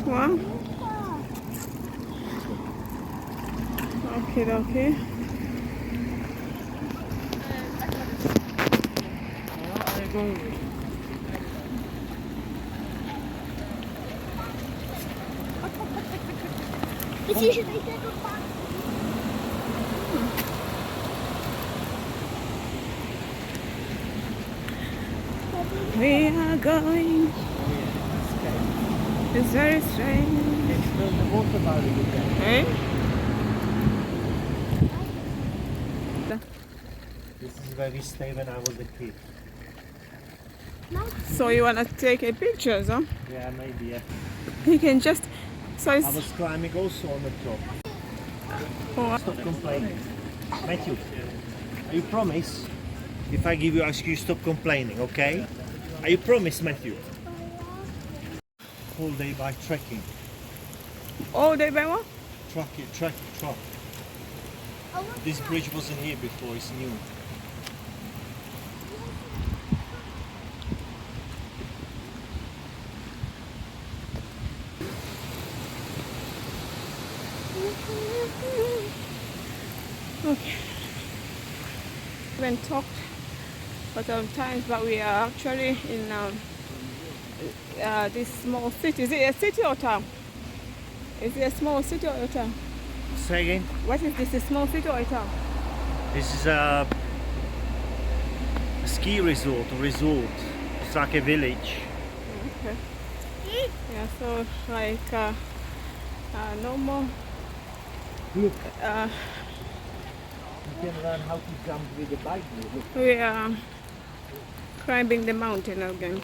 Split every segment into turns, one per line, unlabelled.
What? Okay, okay. We are going. It's very strange. Eh?
This is where we stayed when I was a kid.
So you wanna take a picture, huh?
Yeah, maybe, yeah.
You can just. So
I
it's.
was climbing also on the top.
Oh,
Stop complaining. Matthew, you promise? If I give you ask you stop complaining, okay? Are you promise, Matthew? Whole day by trekking.
all day by what?
Truck. This bridge wasn't here before, it's new.
Okay. We haven't talked a lot of times, but we are actually in this small city. Is it a city or town? Is it a small city or a town?
Say again?
What is this? A small city or a town?
This is a ski resort. It's like a village.
Okay. Yeah, so like normal.
Look. You can learn how to jump with a bike.
We are climbing the mountain again.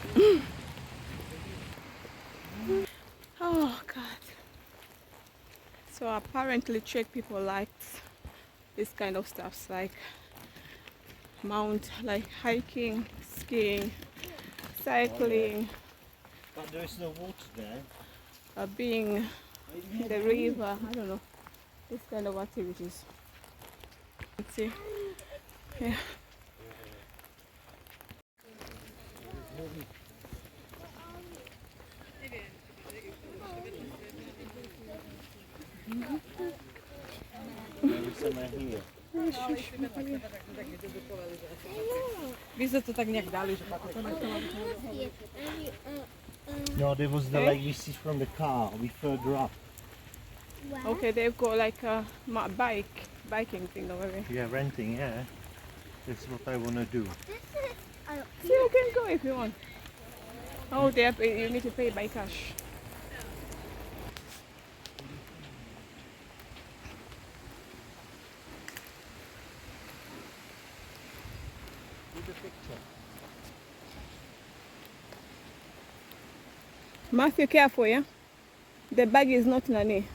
Oh God. So apparently Czech people like this kind of stuff, like like hiking, skiing, cycling,
But there is no water there.
being in the river, I don't know, this kind of activities. Let's see. Yeah.
Vy jste to tak nějak dali, že pak
No, there was the lake we see from the car. We further up.
Okay, they've got like a biking thing over there.
Yeah, renting. Yeah, that's what I wanna do.
So you can go if you want. Oh, you need to pay by cash. Matthew, careful, yeah? The bag is not Nani.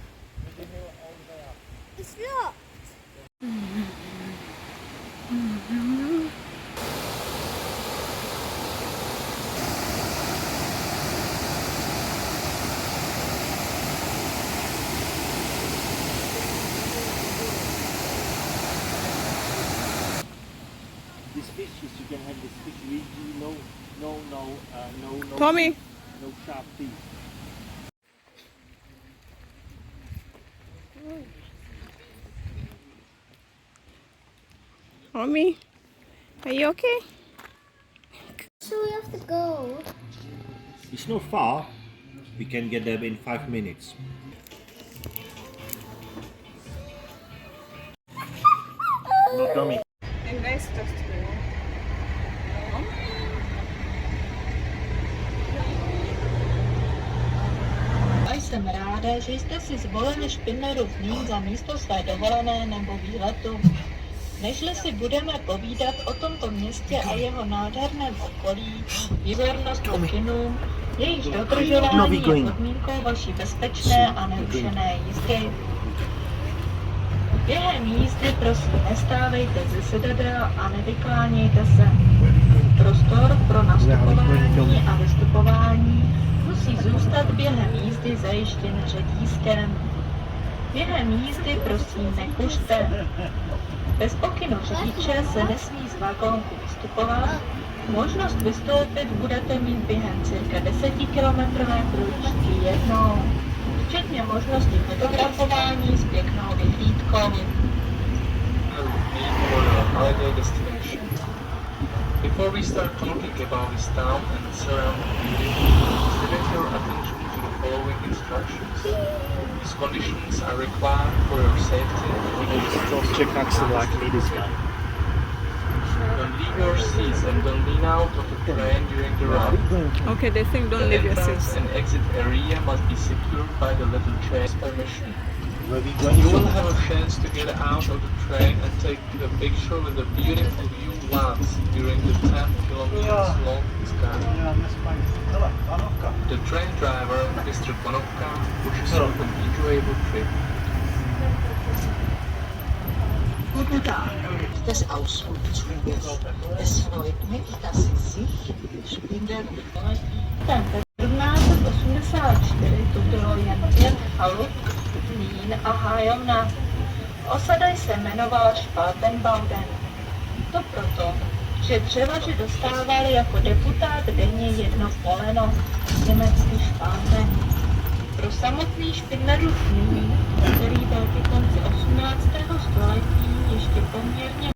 It's not.
These fishes, you can have this fish. We do no.
Tommy,
No sharp teeth.
Tommy, are you okay?
So we have to go.
It's not far. We can get there in 5 minutes. No, Tommy.
A jsem ráda, že jste si zvolili Špindlerův Mlýn za místo své dovolené nebo výletu. Nežli si budeme povídat o tomto městě a jeho nádherném okolí, výbornost pokynům, jejichž dodržování je podmínkou vaší bezpečné a nerušené jízdy. Během jízdy prosím nestávejte ze sedadel a nevyklánějte se. Prostor pro nastupování a vystupování musí zůstat během jízdy zajištěn řetízkem. Během jízdy prosím nekuřte. Bez pokynu řidiče se nesmí z vagónku vystupovat. Možnost vystoupit budete mít během cirka 10 kilometrové průjížďky jednou. včetně možnosti fotografování s pěknou vyhlídkou.
Holiday destination. Before we start talking about this town and its surrounding beauty, direct your attention to the following instructions. These conditions are required for your safety.
Check action like me this guy.
Don't leave your seats and don't lean out of the train during the ride.
Okay, they think don't
The
leave your
entrance
seats.
and exit area must be secured by the little train's permission.
Where we going
You will
to?
have a chance to get out of the train and take a picture with the beautiful view once during the 10 kilometers long sky. The train driver, Mr. Konovka, wishes you an enjoyable trip.
Guten Tag des Ausflugszuges. Es freut mich, dass Sie sich Špindlerův Mlýn 1784 tutilo jen 5 chalup, mlýn a hájovna. Osada se jmenovala Špindlerbauden. To proto, že převaži dostávali jako deputát denně jedno poleno, německý špátek. Pro samotný Špindlerův Mlýn, který byl ke konci 18. století ještě poměrně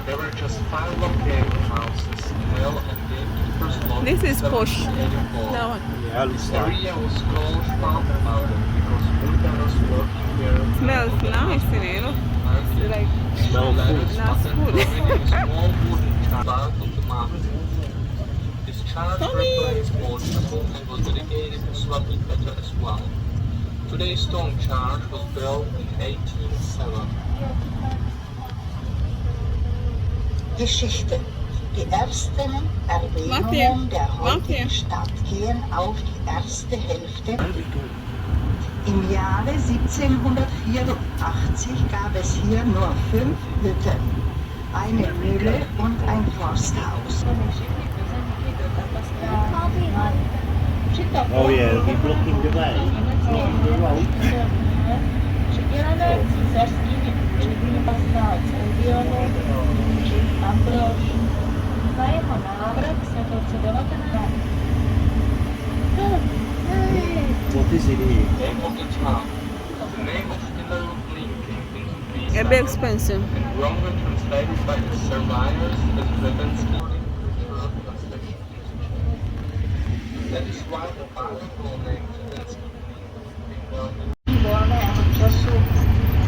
There were just 5 volcano houses, well and gamekeepers long
This is posh.
1784.
That one.
Yeah, looks
This
like.
area was called Špindlerbauden because woodcutters working here
Smells nice in here, look. It's like
Smell
ladders
Nice
patterned
food.
already in a small wooden chart of the mountain. This chart replaced old chapel and was dedicated to Svatý Petr as well. Today's stone church was built in 1807.
Geschichte. Die ersten Erwähnungen der heutigen Stadt gehen auf die erste Hälfte. Im Jahre 1784 gab es hier nur 5 Hütten, eine Mühle und ein Forsthaus.
Oh yeah, we're blocking the way. Blocking the road.
Přidělené císařskými úředníky znalec regionu Ambrož. Na jeho návrh se v roce 19.
What is it here?
Name of the town. The name of Špindlerův Mlýn came into being
a bit expensive.
and wrongly translated by the survivors as Rebensky cultural translation into Czech. That is why the Bible name Rebensky
volného času.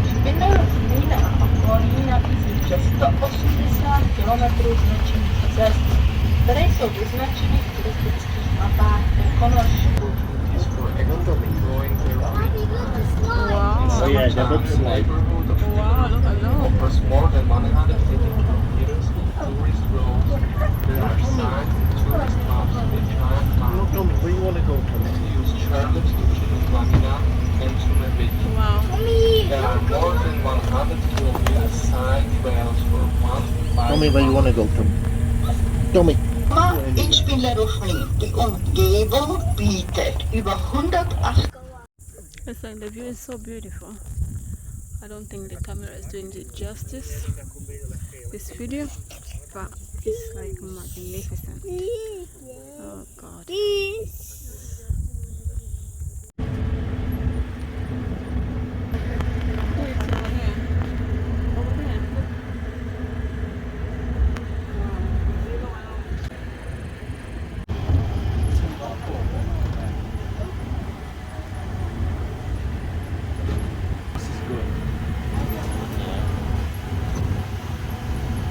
Špindlerův Mlýn a okolí nabízí přes 180 km značených cest, které jsou vyznačeny v turistických mapách Ekonoš.
is for economic growing their
Wow.
Oh yeah, the
the
bobsled.
neighborhood of
Wow, look at that.
offers more than 150 kilometers of tourist roads. There are signs and tourist maps in giant
Look,
mountains
Tommy, where you want to go, Tommy?
to use chairlift to Černohlavina and Sunevich.
Wow.
There are more than 100 kilometers side trails for 1
Tommy, where you want to go, Tommy? Tommy.
In Špindlerův Mlýn. Die Umgebung bietet über 108
It's like the view is so beautiful. I don't think the camera is doing it justice. This video, but it's like magnificent. Oh God.
This is good.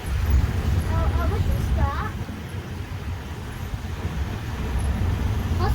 What is that? What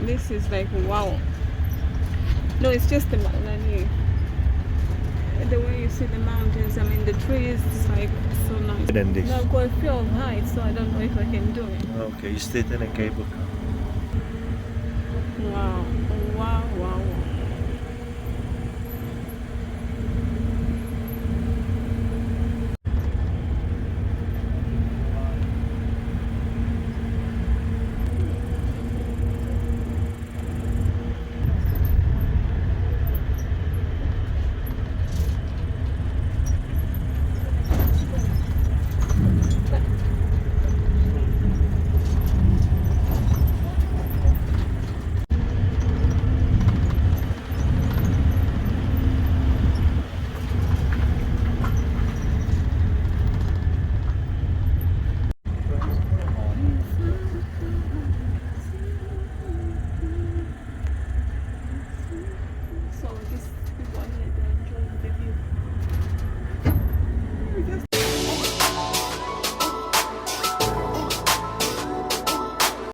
This is like wow. No, it's just the way you see the mountains. I mean the trees. It's like so nice.
Than this.
Now I've got a fear of heights, so I don't know if I can do it.
Okay, you stayed in a cable car.
Wow, wow, wow.